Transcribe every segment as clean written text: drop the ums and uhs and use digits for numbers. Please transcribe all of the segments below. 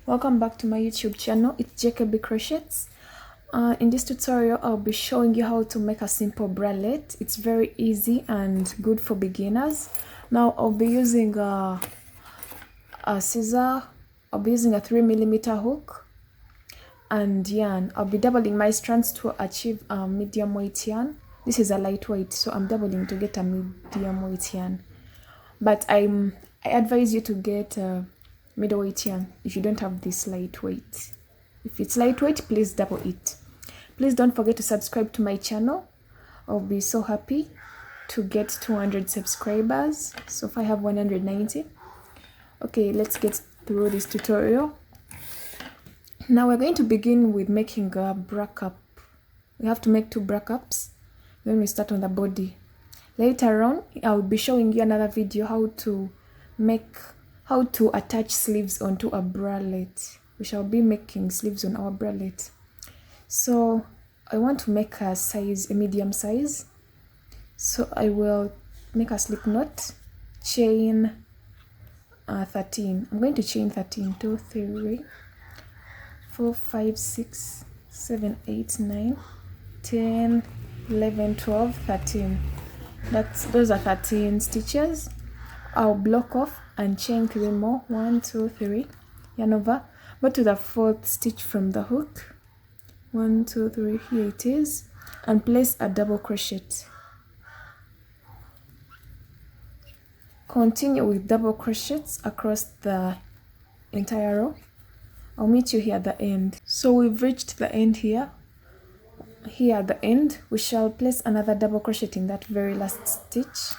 Welcome back to my YouTube channel. It's JKB Crochets. In this tutorial I'll be showing you how to make a simple bralette. It's very easy and good for beginners. Now I'll be using a scissor. I'll be using a 3mm hook and yarn. I'll be doubling my strands to achieve a medium weight yarn. This is a lightweight, so I'm doubling to get a medium weight yarn, but I advise you to get middleweight yarn if you don't have this lightweight. If it's lightweight, please double it. Please don't forget to subscribe to my channel. I'll be so happy to get 200 subscribers. So far I have 190. Okay, let's get through this tutorial. Now we're going to begin with making a bra cup. We have to make 2 bra cups. Then we start on the body. Later on I'll be showing you another video how to attach sleeves onto a bralette. We shall be making sleeves on our bralette. So I want to make a medium size. So I will make a slip knot, chain 13. I'm going to chain 13, 2, 3, 4, 5, 6, 7, 8, 9, 10, 11, 12, 13. Those are 13 stitches. I'll block off and chain 3 more. 1, 2, 3. Yarn over. Go to the 4th stitch from the hook. 1, 2, 3. Here it is. And place a double crochet. Continue with double crochets across the entire row. I'll meet you here at the end. So we've reached the end here. Here at the end, we shall place another double crochet in that very last stitch.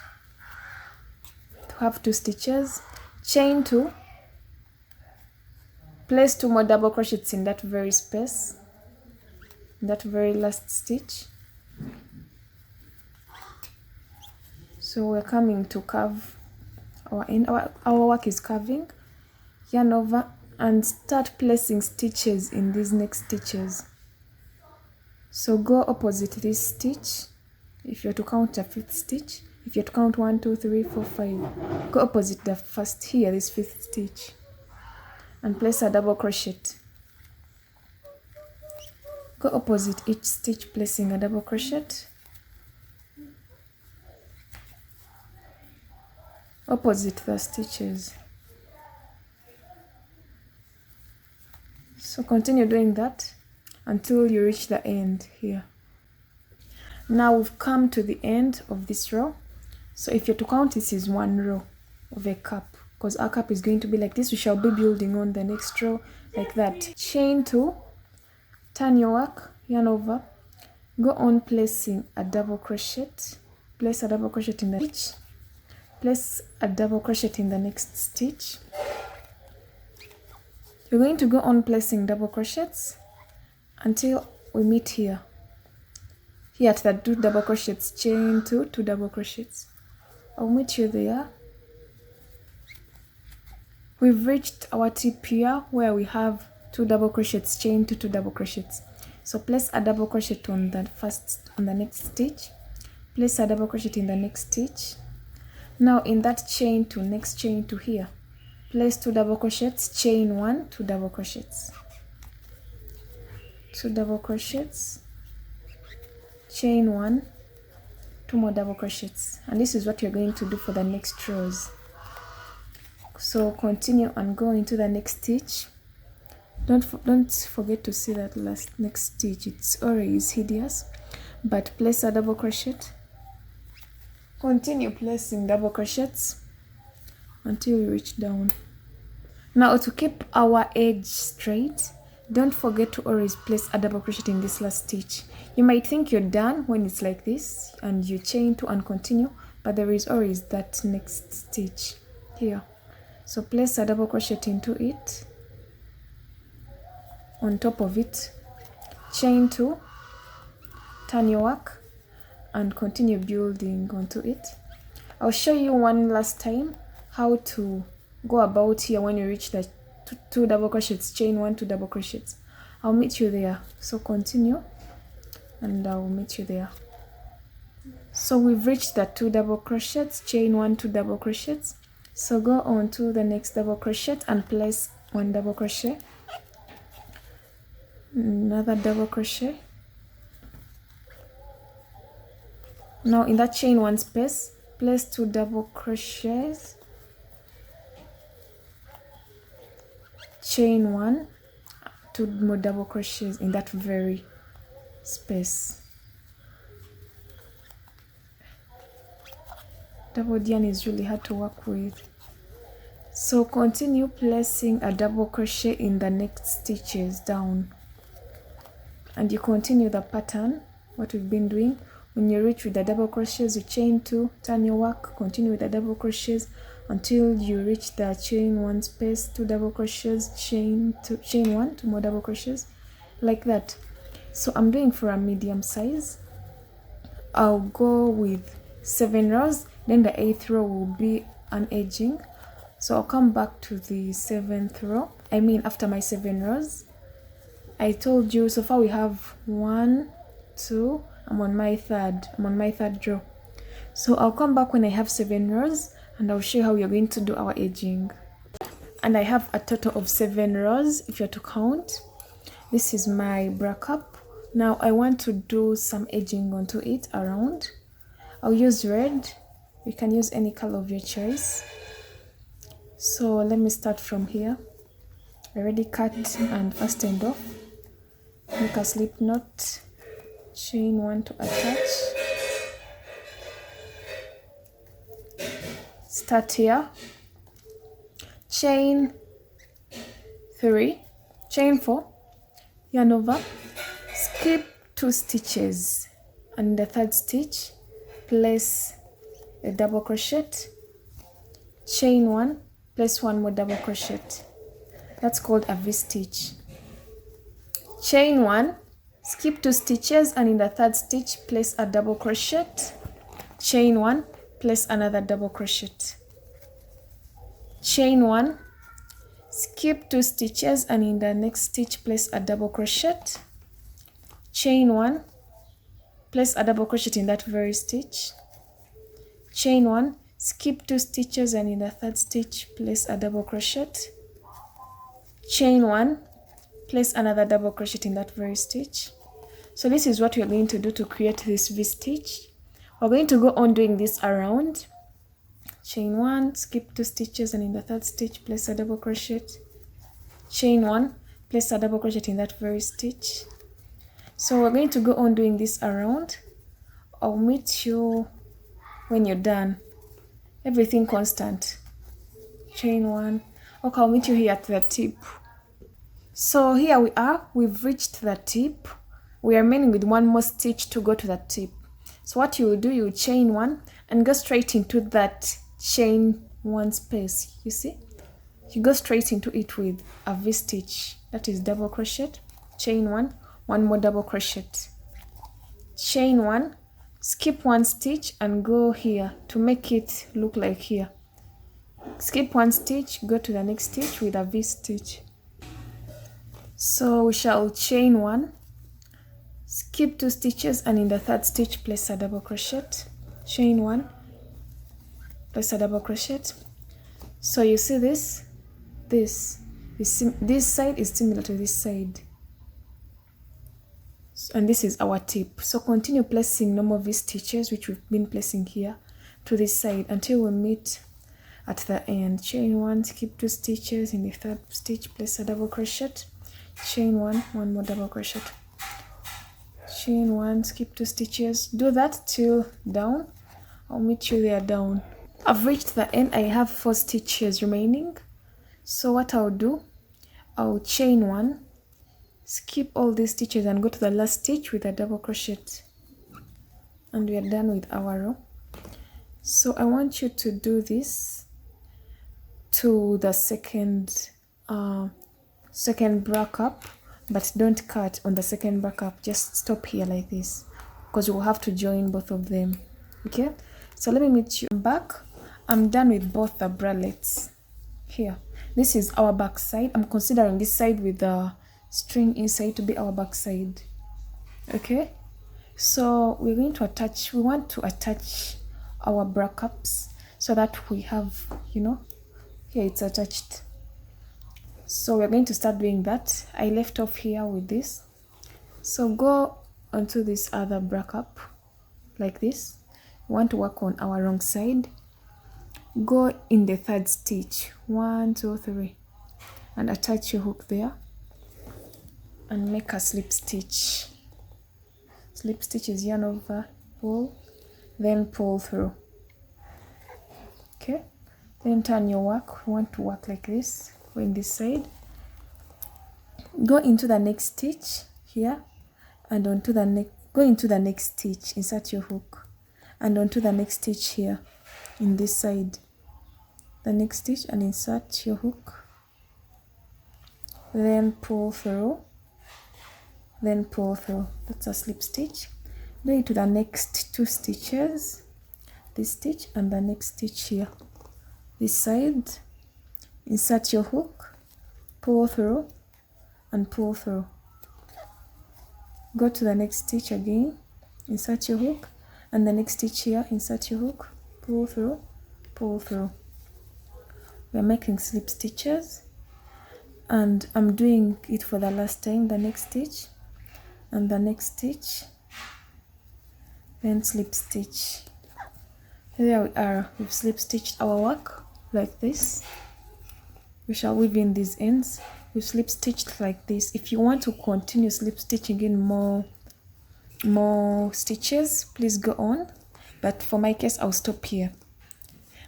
Have 2 stitches, chain 2, place 2 more double crochets in that very space, in that very last stitch. So we're coming to curve our end. Our work is curving. Yarn over and start placing stitches in these next stitches. So go opposite this stitch if you're to count a 5th stitch. If you have to count 1, 2, 3, 4, 5, go opposite the first here, this 5th stitch, and place a double crochet. Go opposite each stitch, placing a double crochet. Opposite the stitches. So continue doing that until you reach the end here. Now we've come to the end of this row. So if you're to count, this is 1 row of a cup, because our cup is going to be like this. We shall be building on the next row like that. Chain 2, turn your work, yarn over, go on placing a double crochet, place a double crochet in the stitch, place a double crochet in the next stitch. You're going to go on placing double crochets until we meet here. Here at the 2 double crochets, chain 2, 2 double crochets. I'll meet you there. We've reached our tip here where we have 2 double crochets, chain 2, 2 double crochets. So place a double crochet on the next stitch. Place a double crochet in the next stitch. Now in that chain 2, next chain 2 here, place 2 double crochets, chain 1, 2 double crochets. 2 double crochets, chain 1, 2 more double crochets, and this is what you're going to do for the next rows. So continue and go into the next stitch. Don't forget to see that next stitch. It's always hideous, but place a double crochet. Continue placing double crochets until you reach down. Now to keep our edge straight, don't forget to always place a double crochet in this last stitch. You might think you're done when it's like this and you chain 2 and continue, but there is always that next stitch here. So place a double crochet into it, on top of it, chain 2, turn your work and continue building onto it. I'll show you one last time how to go about here when you reach the 2 double crochets, chain 1, 2 double crochets. I'll meet you there. So continue and I'll meet you there. So we've reached the 2 double crochets, chain 1, 2 double crochets. So go on to the next double crochet and place 1 double crochet, another double crochet. Now in that chain 1 space, place 2 double crochets, chain 1, 2 more double crochets in that very space. Double yarn is really hard to work with, so continue placing a double crochet in the next stitches down, and you continue the pattern what we've been doing. When you reach with the double crochets, you chain 2, turn your work, continue with the double crochets until you reach the chain 1 space, 2 double crochets, chain 2, chain 1, 2 more double crochets, like that. So I'm doing for a medium size. I'll go with 7 rows, then the 8th row will be an edging. So I'll come back to the 7th row, after my 7 rows. I told you so far we have 1, 2, I'm on my third row. So I'll come back when I have 7 rows and I'll show you how we are going to do our edging. And I have a total of 7 rows if you're to count. This is my bra cup. Now I want to do some edging onto it around. I'll use red. You can use any color of your choice. So let me start from here. I already cut and fastened off. Make a slip knot, chain 1 to attach. Start here, chain 3, chain 4, yarn over, skip 2 stitches, and the 3rd stitch place a double crochet, chain 1, place 1 more double crochet. That's called a V-stitch. Chain 1, skip 2 stitches, and in the 3rd stitch place a double crochet, chain 1, place another double crochet, chain 1, skip 2 stitches, and in the next stitch place a double crochet, chain 1, place a double crochet in that very stitch, chain 1, skip 2 stitches, and in the 3rd stitch place a double crochet, chain 1, place another double crochet in that very stitch. So this is what we're going to do to create this V-stitch. We're going to go on doing this around. Chain 1, skip 2 stitches, and in the 3rd stitch place a double crochet, chain 1, place a double crochet in that very stitch. So we're going to go on doing this around. I'll meet you when you're done. Everything constant. Chain 1. Okay, I'll meet you here at the tip. So here we are, we've reached the tip. We are remaining with 1 more stitch to go to the tip. So what you will do, you will chain 1 and go straight into that chain 1 space. You see? You go straight into it with a V-stitch. That is double crochet, chain 1, 1 more double crochet, chain 1, skip 1 stitch and go here to make it look like here. Skip 1 stitch, go to the next stitch with a V-stitch. So we shall chain 1, skip 2 stitches, and in the 3rd stitch place a double crochet, chain 1, place a double crochet. So you see this side is similar to this side, and this is our tip. So continue placing normal V stitches which we've been placing here to this side until we meet at the end. Chain 1, skip 2 stitches, in the 3rd stitch place a double crochet, chain 1, 1 more double crochet, chain 1, skip 2 stitches. Do that till down. I'll meet you there down. I've reached the end. I have 4 stitches remaining. So what I'll do, I'll chain 1, skip all these stitches and go to the last stitch with a double crochet, and we are done with our row. So I want you to do this to the second bra cup, but don't cut on the second bra cup. Just stop here like this, because we'll have to join both of them. Okay, so let me meet you back. I'm done with both the bralettes. Here, this is our back side. I'm considering this side with the string inside to be our back side. Okay, so we're going to attach, we want to attach our bra cups so that we have, you know, here it's attached. So we're going to start doing that. I left off here with this. So go onto this other bracket like this. We want to work on our wrong side. Go in the third stitch, 1 2 3, and attach your hook there and make a slip stitch. Slip stitch is yarn over, pull, then pull through. Okay, then turn your work. We want to work like this. Go in this side, go into the next stitch here, and onto the next, go into the next stitch, insert your hook, and onto the next stitch here in this side, the next stitch, and insert your hook, then pull through, then pull through. That's a slip stitch. Go into the next 2 stitches, this stitch and the next stitch here, this side, insert your hook, pull through and pull through. Go to the next stitch again, insert your hook, and the next stitch here, insert your hook, pull through, pull through. We are making slip stitches, and I'm doing it for the last time. The next stitch and the next stitch, then slip stitch. There we are. We've slip stitched our work like this. We shall weave in these ends. We've slip stitched like this. If you want to continue slip stitching in more stitches, please go on, but for my case I'll stop here.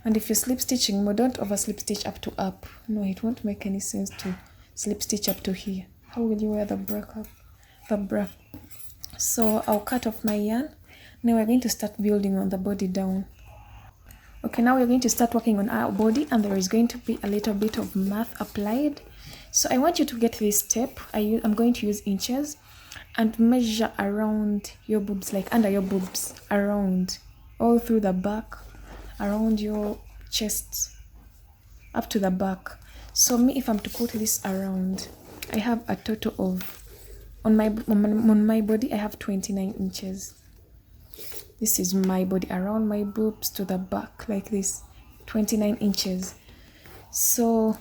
And if you're slip stitching more, don't over slip stitch up to up. No, it won't make any sense to slip stitch up to here. How will you wear the bra? So I'll cut off my yarn. Now we're going to start building on the body down. Okay, now we're going to start working on our body, and there is going to be a little bit of math applied. So I want you to get this tape. I'm going to use inches, and measure around your boobs, like under your boobs, around, all through the back, around your chest, up to the back. So me, if I'm to put this around, I have a total of, on my body, I have 29 inches. This is my body, around my boobs to the back, like this, 29 inches. So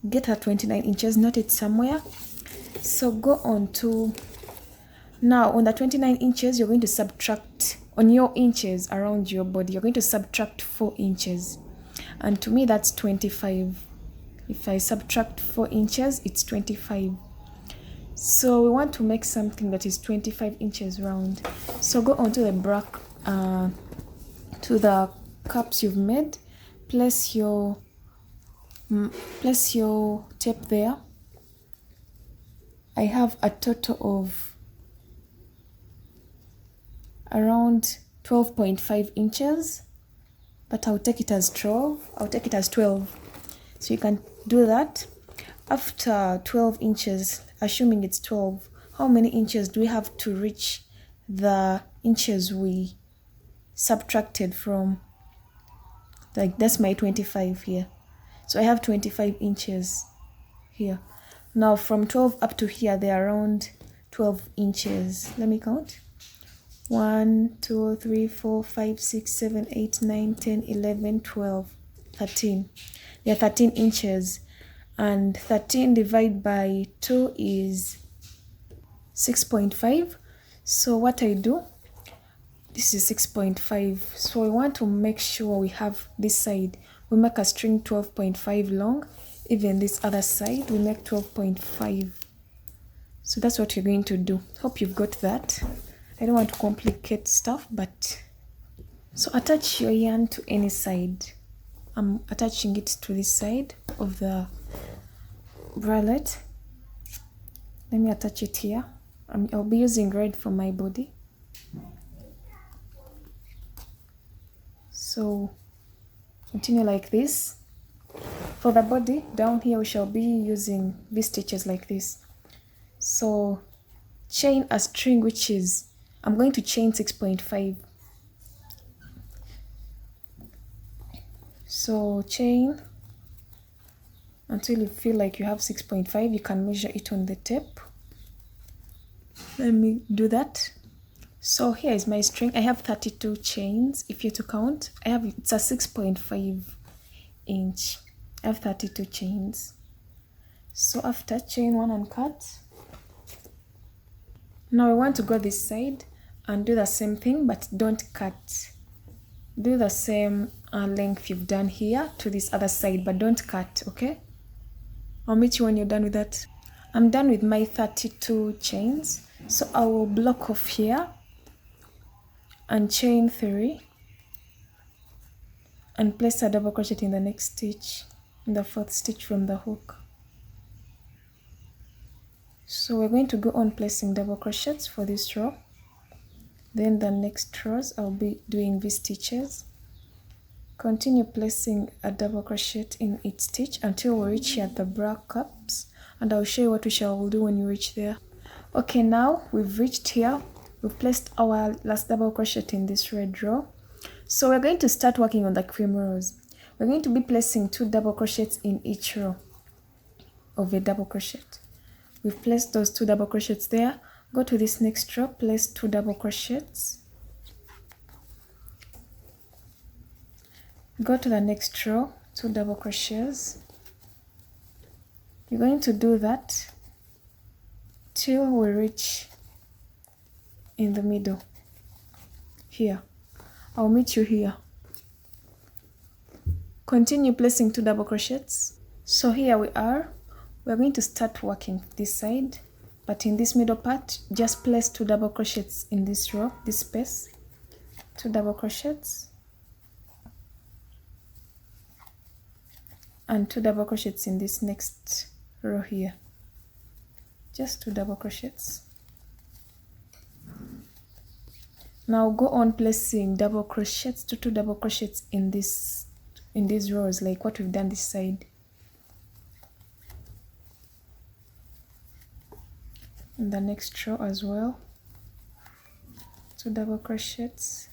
get her 29 inches, note it somewhere. So go on to, now on the 29 inches, you're going to subtract, on your inches around your body, you're going to subtract 4 inches. And to me, that's 25. If I subtract 4 inches, it's 25. So we want to make something that is 25 inches round. So go onto the to the cups you've made, place your tape there. I have a total of around 12.5 inches, but I'll take it as 12. I'll take it as 12. So you can do that. After 12 inches, assuming it's 12, how many inches do we have to reach the inches we subtracted from? Like, that's my 25 here. So I have 25 inches here. Now from 12 up to here, they're around 12 inches. Let me count. 1 2 3 4 5 6 7 8 9 10 11 12 13. They're 13 inches. And 13 divided by 2 is 6.5. So what I do, this is 6.5. So we want to make sure we have this side, we make a string 12.5 long. Even this other side, we make 12.5. So that's what you're going to do. Hope you've got that. I don't want to complicate stuff, but so attach your yarn to any side. I'm attaching it to this side of the bralette. Let me attach it here. I'll be using red for my body. So continue like this. For the body, down here we shall be using V-stitches like this. So chain a string, which is, I'm going to chain 6.5. So chain until you feel like you have 6.5. You can measure it on the tape. Let me do that. So here is my string. I have 32 chains. If you're to count, it's a 6.5 inch. I have 32 chains. So after, chain 1 and cut. Now we want to go this side and do the same thing, but don't cut. Do the same length you've done here to this other side, but don't cut, okay? I'll meet you when you're done with that. I'm done with my 32 chains, so I will block off here and chain 3 and place a double crochet in the next stitch, in the 4th stitch from the hook. So we're going to go on placing double crochets for this row. Then the next rows I'll be doing V-stitches. Continue placing a double crochet in each stitch until we reach here at the bra cups, and I'll show you what we shall do when you reach there. Okay, now we've reached here. We've placed our last double crochet in this red row. So we're going to start working on the cream rows. We're going to be placing 2 double crochets in each row of a double crochet. We've placed those 2 double crochets there. Go to this next row, place 2 double crochets. Go to the next row, 2 double crochets. You're going to do that till we reach in the middle here. I'll meet you here. Continue placing 2 double crochets. So here we are. We're going to start working this side, but in this middle part, just place 2 double crochets in this row, this space. 2 double crochets and 2 double crochets in this next row here. Just 2 double crochets. Now go on placing double crochets, 2 double crochets in these rows, like what we've done this side. In the next row as well, 2 double crochets.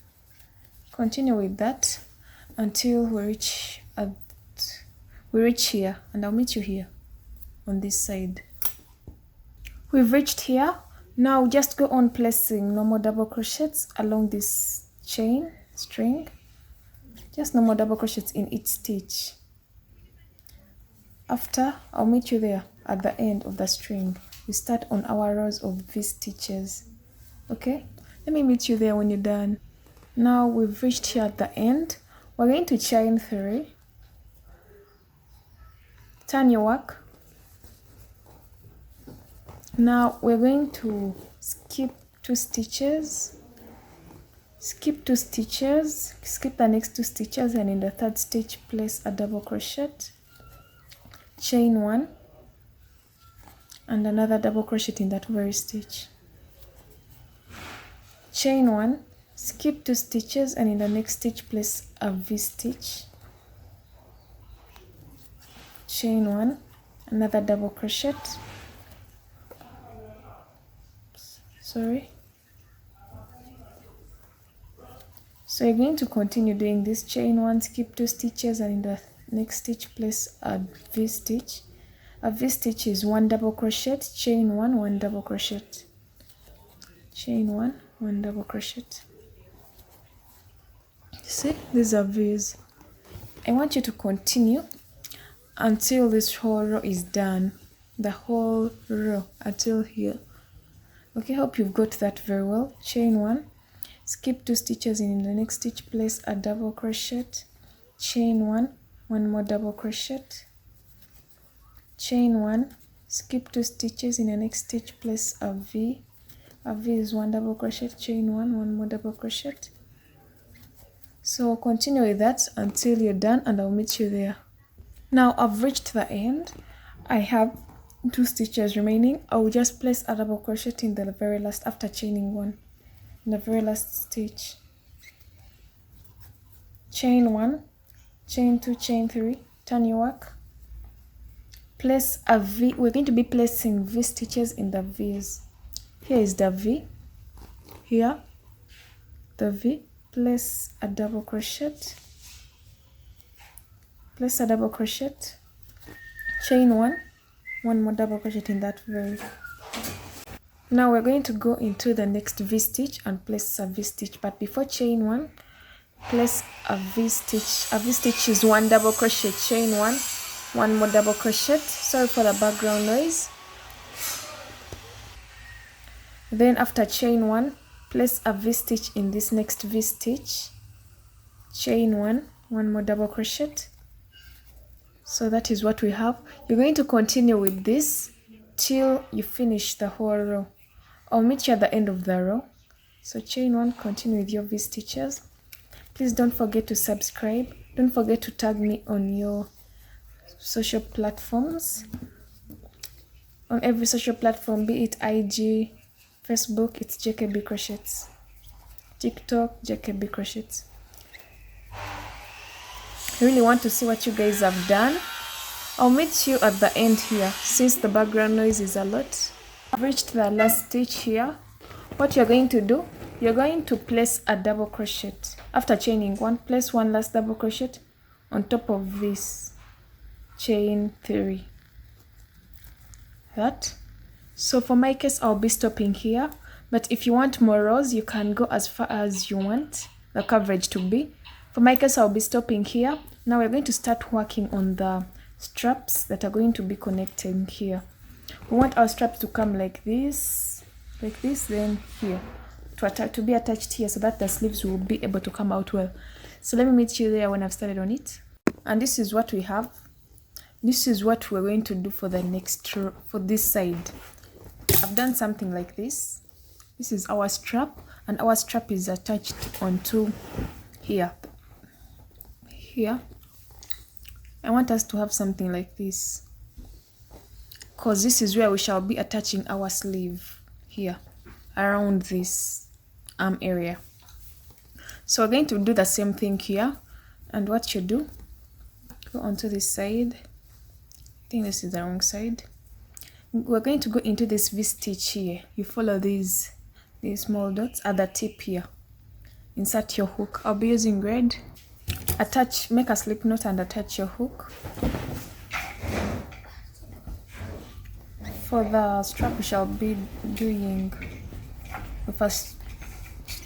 Continue with that until we reach here, and I'll meet you here on this side. We've reached here. Now just go on placing normal double crochets along this chain string. Just normal double crochets in each stitch. After, I'll meet you there at the end of the string. We start on our rows of V-stitches. Okay, let me meet you there when you're done. Now we've reached here at the end. We're going to chain 3. Turn your work. Now we're going to skip 2 stitches. Skip 2 stitches. Skip the next 2 stitches, and in the 3rd stitch place a double crochet. Chain 1 and another double crochet in that very stitch. Chain 1, skip 2 stitches, and in the next stitch place a V-stitch. Chain 1, another double crochet. So you're going to continue doing this. Chain 1, skip 2 stitches, and in the next stitch place a V-stitch. A V-stitch is 1 double crochet, chain 1, 1 double crochet. Chain 1, 1 double crochet. See, these are V's. I want you to continue until this whole row is done. The whole row until here. Okay, hope you've got that very well. Chain 1, skip 2 stitches, and in the next stitch place a double crochet. Chain 1, 1 more double crochet. Chain 1, skip 2 stitches, in the next stitch place a V. A V is 1 double crochet. Chain 1, 1 more double crochet. So continue with that until you're done, and I'll meet you there. Now I've reached the end. I have 2 stitches remaining. I will just place a double crochet in the very last, after chaining 1, in the very last stitch. Chain 1, chain 2, chain 3, turn your work. Place a V. We're going to be placing V stitches in the V's. Here is the V. Here, the V. Place a double crochet. Place a double crochet. Chain 1, 1 more double crochet in that very. Now we're going to go into the next V stitch and place a V stitch. But before chain 1, place a V stitch. A V stitch is 1 double crochet. Chain 1. one more double crochet. Sorry for the background noise. Then after chain 1, place a V-stitch in this next V-stitch, chain 1, one more double crochet. So that is what we have. You're going to continue with this till you finish the whole row. I'll meet you at the end of the row. So chain 1, continue with your V-stitches. Please don't forget to subscribe. Don't forget to tag me on your social platforms. On every social platform, be it IG, Facebook, it's JKB Crochets. TikTok, JKB Crochets. I really want to see what you guys have done. I'll meet you at the end here since the background noise is a lot. I've reached the last stitch here. What you're going to do, you're going to place a double crochet. After chaining 1, place one last double crochet on top of this. Chain 3. That. So for my case, I'll be stopping here. But if you want more rows, you can go as far as you want the coverage to be. For my case, I'll be stopping here. Now we're going to start working on the straps that are going to be connecting here. We want our straps to come like this, then here, to be attached here so that the sleeves will be able to come out well. So let me meet you there when I've started on it. And this is what we have. This is what we're going to do for the next row, for this side. I've done something like this. This is our strap, and our strap is attached onto here. I want us to have something like this, because this is where we shall be attaching our sleeve here around this arm area. So we're going to do the same thing here, and what you do, go onto this side. I think this is the wrong side. We're going to go into this V-stitch here. You follow these small dots at the tip here. Insert your hook. I'll be using red. Attach, make a slip knot and attach your hook. For the strap, we shall be doing the first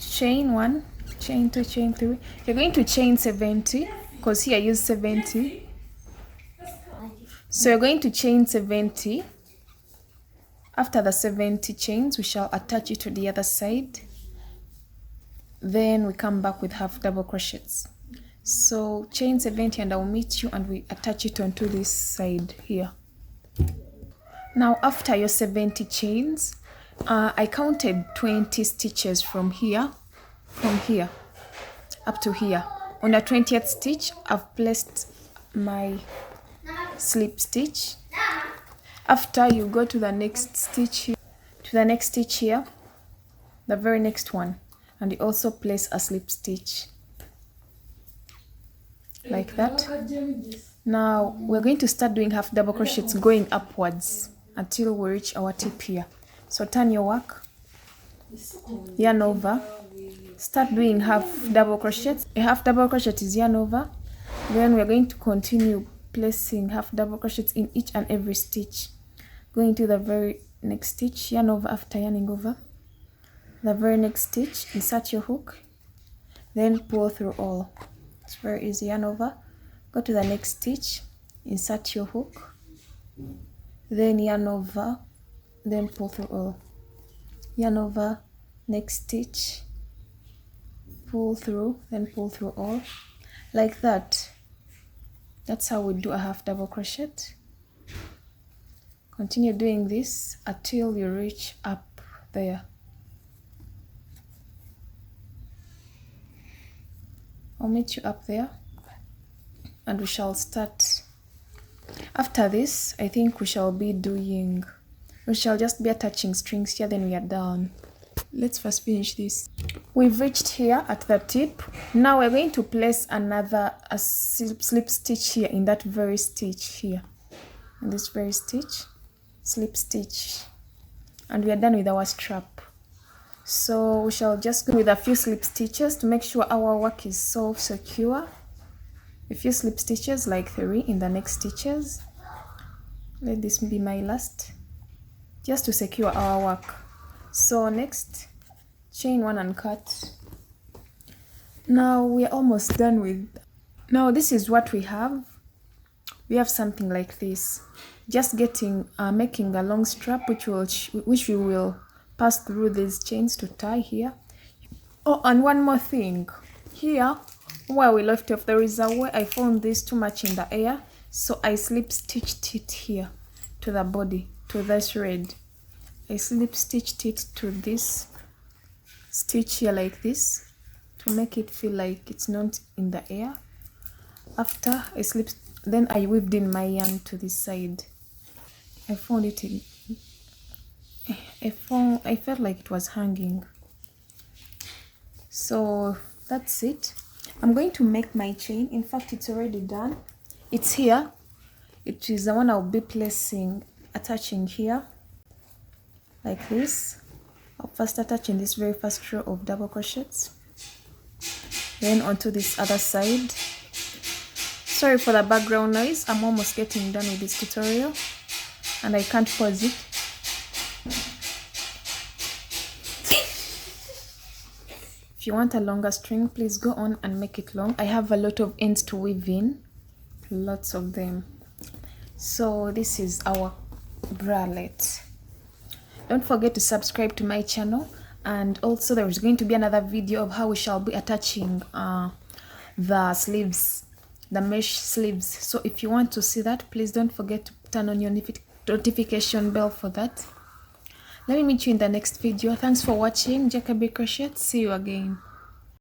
chain 1, chain 2, chain 3. You're going to chain 70 because here I use 70. So you're going to chain 70. After the 70 chains, we shall attach it to the other side. Then we come back with half double crochets. So chain 70 and I'll meet you and we attach it onto this side here. Now after your 70 chains, I counted 20 stitches from here up to here. On the 20th stitch, I've placed my slip stitch. After you go to the next stitch here, the very next one, and you also place a slip stitch like that. Now we're going to start doing half double crochets going upwards until we reach our tip here. So turn your work, yarn over, start doing half double crochets. A half double crochet is yarn over. Then we're going to continue placing half double crochets in each and every stitch. Going to the very next stitch, yarn over after yarning over. The very next stitch, insert your hook, then pull through all. It's very easy. Yarn over, go to the next stitch, insert your hook, then yarn over, then pull through all. Yarn over, next stitch, pull through, then pull through all, like that. That's how we do a half double crochet. Continue doing this until you reach up there. I'll meet you up there and we shall start. After this, I think we shall just be attaching strings here, then we are done. Let's first finish this. We've reached here at the tip. Now we're going to place a slip stitch here in that very stitch here. In this very stitch, slip stitch. And we are done with our strap. So we shall just go with a few slip stitches to make sure our work is so secure. A few slip stitches, like 3 in the next stitches. Let this be my last, just to secure our work. So next, chain 1 and cut. Now we are almost done with. Now this is what we have. we have something like this. Just making a long strap which we will pass through these chains to tie here. Oh, and one more thing. Here where we left off, there is a way I found this too much in the air, so I slip stitched it here to the body, to this thread. I slip stitched it to this stitch here like this to make it feel like it's not in the air. After I slipped, then I weaved in my yarn to this side. I found it in, I felt like it was hanging. So that's it. I'm going to make my chain. In fact, it's already done. It's here. It is the one I'll be attaching here like this. I'll first attach in this very first row of double crochets, then onto this other side. Sorry for the background noise. I'm almost getting done with this tutorial and I can't pause it. If you want a longer string, please go on and make it long. I have a lot of ends to weave in, lots of them. So this is our bralette. Don't forget to subscribe to my channel, and also there is going to be another video of how we shall be attaching the sleeves, the mesh sleeves. So if you want to see that, please don't forget to turn on your notification bell for that. Let me meet you in the next video. Thanks for watching. Jacoby Crochet. See you again.